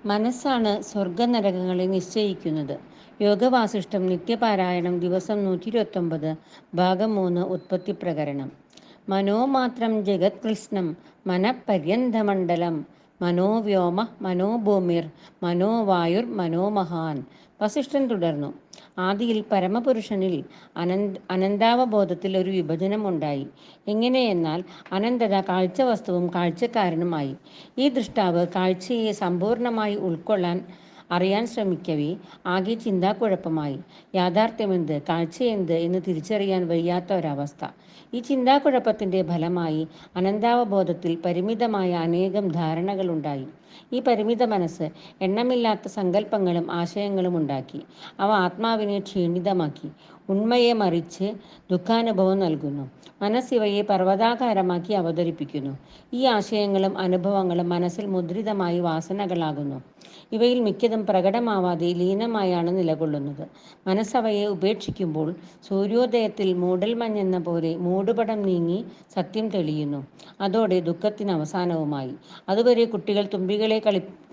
മനസ്സാണ് സ്വർഗനരകങ്ങളെ നിശ്ചയിക്കുന്നത്. യോഗവാസിഷ്ഠം നിത്യപാരായണം ദിവസം 129 ഭാഗം 3 ഉത്പത്തിപ്രകരണം. മനോമാത്രം ജഗത്കൃഷ്ണം മനഃപര്യന്തമണ്ഡലം മനോവ്യോമ മനോഭൂമിർ മനോവായുർ മനോമഹാൻ. വസിഷ്ഠൻ തുടർന്നു. ആദിയിൽ പരമപുരുഷനിൽ അനന്താവബോധത്തിൽ ഒരു വിഭജനം ഉണ്ടായി. എങ്ങനെയെന്നാൽ അനന്തത കാഴ്ചവസ്തുവും കാഴ്ചക്കാരനുമായി. ഈ ദൃഷ്ടാവ് കാഴ്ചയെ സമ്പൂർണമായി ഉൾക്കൊള്ളാൻ അറിയാൻ ശ്രമിക്കവേ ആകെ ചിന്താക്കുഴപ്പമായി. യാഥാർത്ഥ്യമെന്ത്, കാഴ്ചയെന്ത് എന്ന് തിരിച്ചറിയാൻ വയ്യാത്ത ഒരവസ്ഥ. ഈ ചിന്താക്കുഴപ്പത്തിൻ്റെ ഫലമായി അനന്താവബോധത്തിൽ പരിമിതമായ അനേകം ധാരണകളുണ്ടായി. ഈ പരിമിത മനസ്സ് എണ്ണമില്ലാത്ത സങ്കല്പങ്ങളും ആശയങ്ങളും ഉണ്ടാക്കി. അവ ആത്മാവിനെ ക്ഷീണിതമാക്കി, ഉണ്മയെ മറിച്ച് ദുഃഖാനുഭവം നൽകുന്നു. മനസ്സിവയെ പർവ്വതാകാരമാക്കി അവതരിപ്പിക്കുന്നു. ഈ ആശയങ്ങളും അനുഭവങ്ങളും മനസ്സിൽ മുദ്രിതമായി വാസനകളാകുന്നു. ഇവയിൽ മിക്കതും പ്രകടമാവാതെ ലീനമായാണ് നിലകൊള്ളുന്നത്. മനസ്സവയെ ഉപേക്ഷിക്കുമ്പോൾ സൂര്യോദയത്തിൽ മൂടൽമഞ്ഞെന്ന പോലെ മൂടുപടം നീങ്ങി സത്യം തെളിയുന്നു. അതോടെ ദുഃഖത്തിന് അവസാനവുമായി. അതുവരെ കുട്ടികൾ തുമ്പികളെ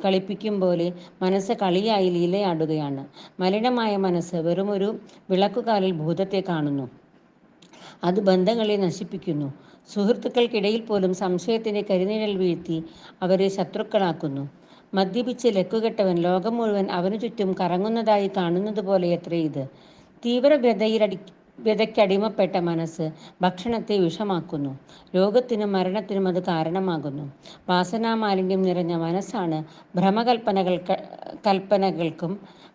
കളിപ്പിക്കും പോലെ മനസ്സ് കളിയായി ലീലയാടുകയാണ്. മലിനമായ മനസ്സ് വെറുമൊരു വിളക്കുകാലിൽ ഭൂതത്തെ കാണുന്നു. അത് ബന്ധങ്ങളെ നശിപ്പിക്കുന്നു. സുഹൃത്തുക്കൾക്കിടയിൽ പോലും സംശയത്തിൻ്റെ കരിനിഴൽ വീഴ്ത്തി അവരെ ശത്രുക്കളാക്കുന്നു. മദ്യപിച്ച് ലക്കുകെട്ടവൻ ലോകം മുഴുവൻ അവനു ചുറ്റും കറങ്ങുന്നതായി കാണുന്നത് പോലെയത്രേ ഇത്. തീവ്ര വ്യതയ്ക്കടിമപ്പെട്ട മനസ്സ് ഭക്ഷണത്തെ വിഷമാക്കുന്നു. രോഗത്തിനും മരണത്തിനും അത് കാരണമാകുന്നു. വാസനാമാലിന്യം നിറഞ്ഞ മനസ്സാണ് ഭ്രമകൽപ്പനകൾക്കും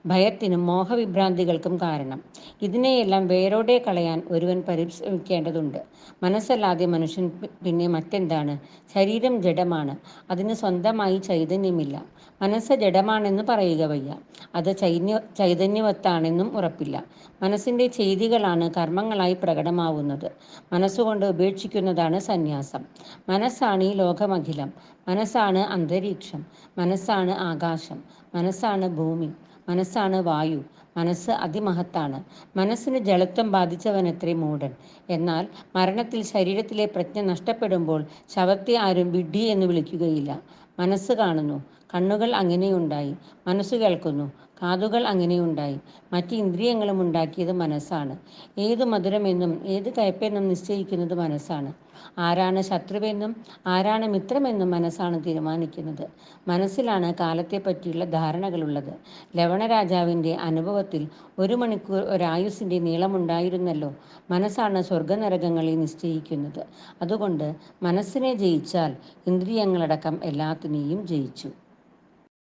ഭയത്തിനും മോഹവിഭ്രാന്തികൾക്കും കാരണം. ഇതിനെയെല്ലാം വേരോടെ കളയാൻ ഒരുവൻ പരിശ്രമിക്കേണ്ടതുണ്ട്. മനസ്സല്ലാതെ മനുഷ്യൻ പിന്നെ മറ്റെന്താണ്? ശരീരം ജഡമാണ്. അതിന് സ്വന്തമായി ചൈതന്യമില്ല. മനസ്സ് ജഡമാണെന്ന് പറയുക വയ്യ. അത് ചൈതന്യവത്താണെന്നും ഉറപ്പില്ല. മനസ്സിൻ്റെ ചെയ്തികളാണ് കർമ്മങ്ങളായി പ്രകടമാവുന്നത്. മനസ്സുകൊണ്ട് ഉപേക്ഷിക്കുന്നതാണ് സന്യാസം. മനസ്സാണ് ഈ ലോകമഖിലം. മനസ്സാണ് അന്തരീക്ഷം. മനസ്സാണ് ആകാശം. മനസ്സാണ് ഭൂമി. മനസ്സാണ് വായു. മനസ്സ് അതിമഹത്താണ്. മനസ്സിന് ജഡത്വം ബാധിച്ചവനത്രേ മൂഢൻ. എന്നാൽ മരണത്തിൽ ശരീരത്തിലെ പ്രജ്ഞ നഷ്ടപ്പെടുമ്പോൾ ശവത്തെ ആരും വിഡ്ഢി എന്ന് വിളിക്കുകയില്ല. മനസ്സ് കാണുന്നു. കണ്ണുകൾ അങ്ങനെയുണ്ടായി. മനസ്സു കേൾക്കുന്നു. കാതുകൾ അങ്ങനെയുണ്ടായി. മറ്റ് ഇന്ദ്രിയങ്ങളും ഉണ്ടാക്കിയത് മനസ്സാണ്. ഏത് മധുരമെന്നും ഏത് കയ്പെന്നും നിശ്ചയിക്കുന്നത് മനസ്സാണ്. ആരാണ് ശത്രുവെന്നും ആരാണ് മിത്രമെന്നും മനസ്സാണ് തീരുമാനിക്കുന്നത്. മനസ്സിലാണ് കാലത്തെപ്പറ്റിയുള്ള ധാരണകളുള്ളത്. ലവണരാജാവിൻ്റെ അനുഭവത്തിൽ 1 മണിക്കൂർ ഒരായുസ്സിൻ്റെ നീളമുണ്ടായിരുന്നല്ലോ. മനസ്സാണ് സ്വർഗനരകങ്ങളെ നിശ്ചയിക്കുന്നത്. അതുകൊണ്ട് മനസ്സിനെ ജയിച്ചാൽ ഇന്ദ്രിയങ്ങളടക്കം എല്ലാത്തിനെയും ജയിച്ചു.